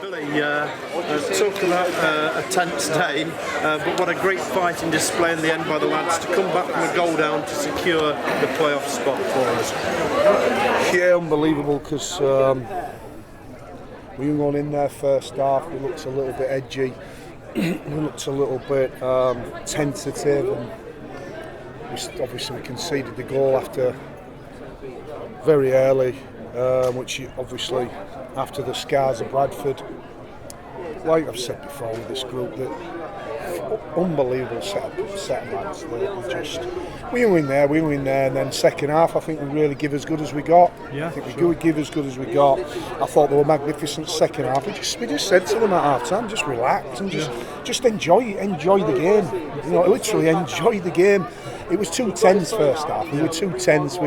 Billy, talk about a tense day, but what a great fighting display in the end by the lads to come back from a goal down to secure the playoff spot for us. Yeah, unbelievable, because we were going in there first half, we looked a little bit edgy, we looked a little bit tentative, and we conceded the goal after very early, which obviously after the scars of Bradford, like I've said before with this group, that unbelievable set of lads. We were in there, and then second half I think we really give as good as we got. Yeah, I think we give as good as we got. I thought they were magnificent second half. We just said to them at half time, just relax and just enjoy the game. Literally enjoy the game. It was too tense first half. We were too tense.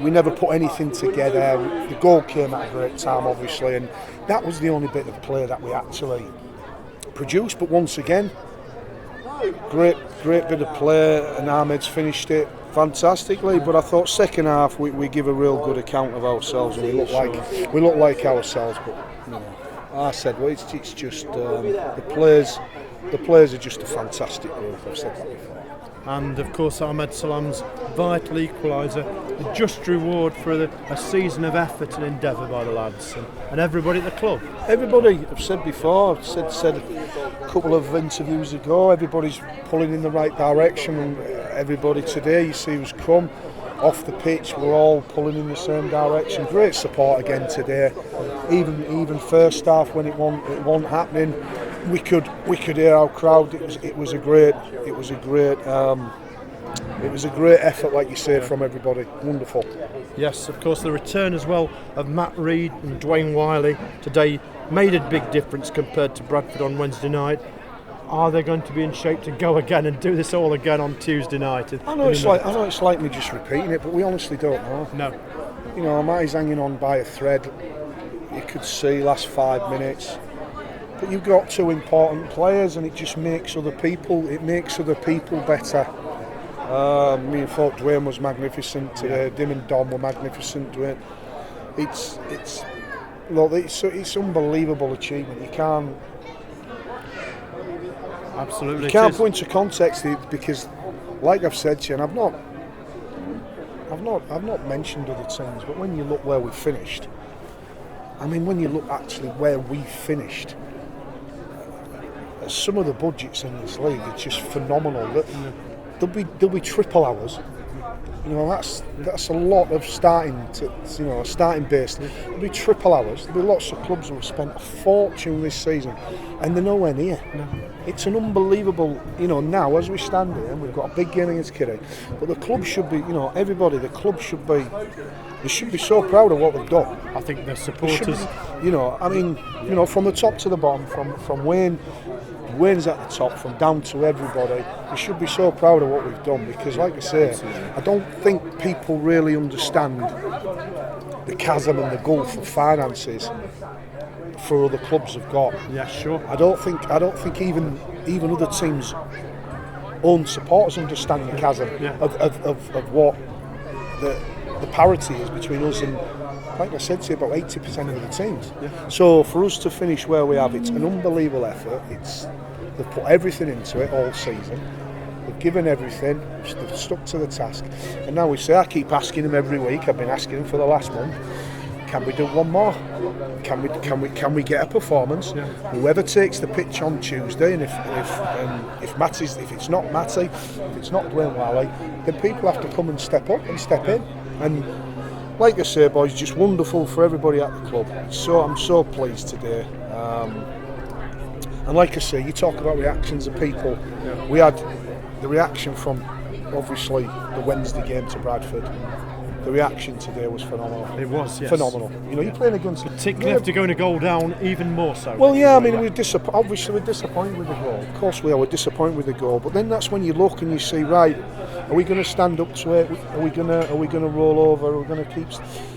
We never put anything together. The goal came at a great time, obviously, and that was the only bit of play that we actually produced. But once again, great bit of play, and Ahmed's finished it fantastically. But I thought second half we give a real good account of ourselves, and we look like ourselves. But I said, well, it's just the players are just a fantastic group. I've said that before. And of course Ahmed Salam's vital equaliser, a just reward for a season of effort and endeavour by the lads and everybody at the club. Everybody, I've said before, said a couple of interviews ago, everybody's pulling in the right direction, and everybody today, you see who's come off the pitch, we're all pulling in the same direction. Great support again today. Even first half when it wasn't happening, we could hear our crowd. It was a great effort, like you say, from everybody. Wonderful. Yes, of course, the return as well of Matt Reed and Dwayne Wiley today made a big difference compared to Bradford on Wednesday night. Are they going to be in shape to go again and do this all again on Tuesday night? I know it's like me just repeating it, but we honestly don't know. No. Matty's hanging on by a thread. You could see last 5 minutes. But you've got two important players, and it just makes other people. It makes other people better. Me and thought Dwayne was magnificent today. Dim and Dom were magnificent. Dwayne, it's unbelievable achievement. You can't. Absolutely. You can't put into context because, like I've said to you, and I've not mentioned other teams, but when you look where we finished, when you look actually where we finished, some of the budgets in this league are just phenomenal. There'll be triple hours. That's a lot of starting base. There'll be triple hours. There'll be lots of clubs who have spent a fortune this season, and they're nowhere near. No. It's an unbelievable. Now as we stand here, we've got a big game against Kiddy, but the club should be. Everybody. The club should be. They should be so proud of what they've done. I think their supporters. From the top to the bottom, from Wayne's at the top, from down to everybody. We should be so proud of what we've done, because, like I say, I don't think people really understand the chasm and the gulf of finances for other clubs have got. Yeah, sure. I don't think even other teams' own supporters understand the chasm of what the parity is between us and, like I said to you, about 80% of the teams. Yeah. So for us to finish where we have, it's an unbelievable effort. They've put everything into it all season. They've given everything. They've stuck to the task. And now I keep asking them every week. I've been asking them for the last month. Can we do one more? Can we get a performance? Yeah. Whoever takes the pitch on Tuesday, and if it's not Matty, if it's not Dwayne Wiley, then people have to come and step up and step in. And like I say, boys, just wonderful for everybody at the club. I'm so pleased today. And like I say, you talk about reactions of people. Yeah. We had the reaction from, obviously, the Wednesday game to Bradford. The reaction today was phenomenal. It was, yes. Phenomenal. You're playing against... Particularly after going a goal down, even more so. Well, yeah, we're disappointed with the goal. Of course we are. We're disappointed with the goal. But then that's when you look and you see, right, are we going to stand up to it? Are we going to roll over? Are we going to keep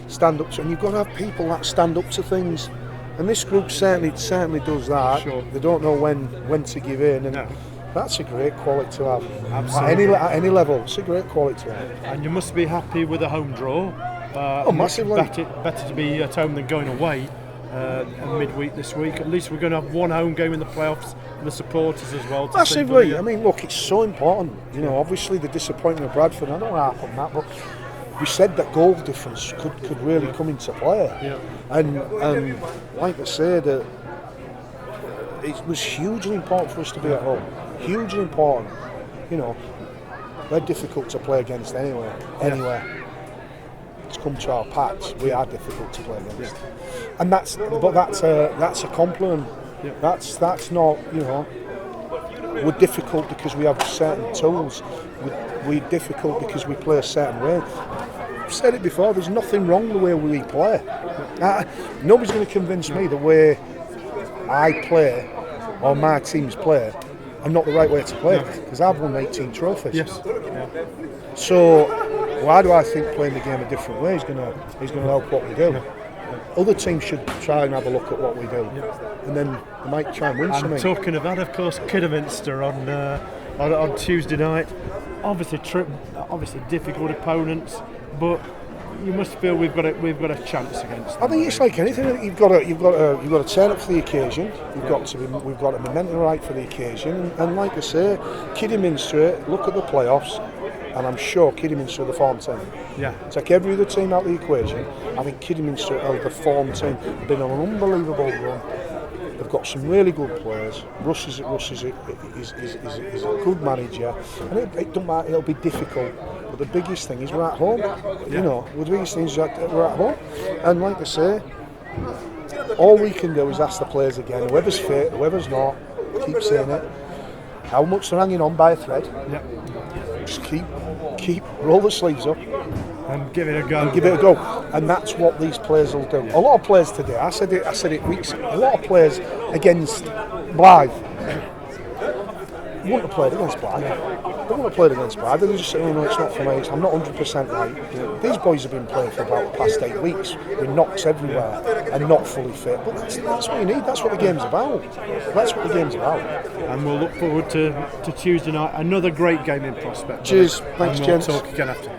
stand up to it? And you've got to have people that stand up to things. And this group certainly does that. Sure. They don't know when to give in. And that's a great quality to have. Absolutely. At any level, it's a great quality to have. And you must be happy with a home draw. Massively. Better to be at home than going away. midweek this week. At least we're going to have one home game in the playoffs for the supporters as well. Massively. I mean, look, it's so important. You know, obviously the disappointment of Bradford, I don't want to harp on that, but we said that goal difference could really come into play. Yeah. And like I say, that it was hugely important for us to be at home. Hugely important. You know, they're difficult to play against anyway. It's come to our patch. We are difficult to play against, and that's a compliment. Yeah. That's not, you know. We're difficult because we have certain tools. We're difficult because we play a certain way. I've said it before. There's nothing wrong with the way we play. Nobody's going to convince me the way I play or my teams play are not the right way to play, because I've won 18 trophies. Yes. So why do I think playing the game a different way is going to help what we do? Yeah. Other teams should try and have a look at what we do, and then they might try and win something. Talking of that, of course, Kidderminster on Tuesday night. Obviously difficult opponents, but you must feel we've got a chance against them. I think it's like anything. You've got to turn up for the occasion. We've got to be mentally right for the occasion. And like I say, Kidderminster, look at the playoffs, and I'm sure Kidderminster are the form team. Yeah. Take every other team out of the equation. I think Kidderminster are the form team. They've been on an unbelievable run. They've got some really good players. Russ is a good manager, and it don't matter. It'll be difficult, but the biggest thing is we're at home. You know, the biggest thing is that we're at home, and like I say, all we can do is ask the players again. Whoever's fit, whoever's not, keep saying it. How much they're hanging on by a thread. Yeah. Just keep roll the sleeves up. And give it a go. And that's what these players will do. A lot of players today, I said it weeks ago, a lot of players against Blythe wouldn't have played against Blythe. They wouldn't have played against Blythe. They just say, oh no, it's not for me, I'm not 100% right. You know, these boys have been playing for about the past 8 weeks with knocks everywhere and not fully fit. But that's what you need, that's what the game's about. That's what the game's about. And we'll look forward to Tuesday night, another great game in prospect. Cheers, thanks, and gents. We'll talk again after.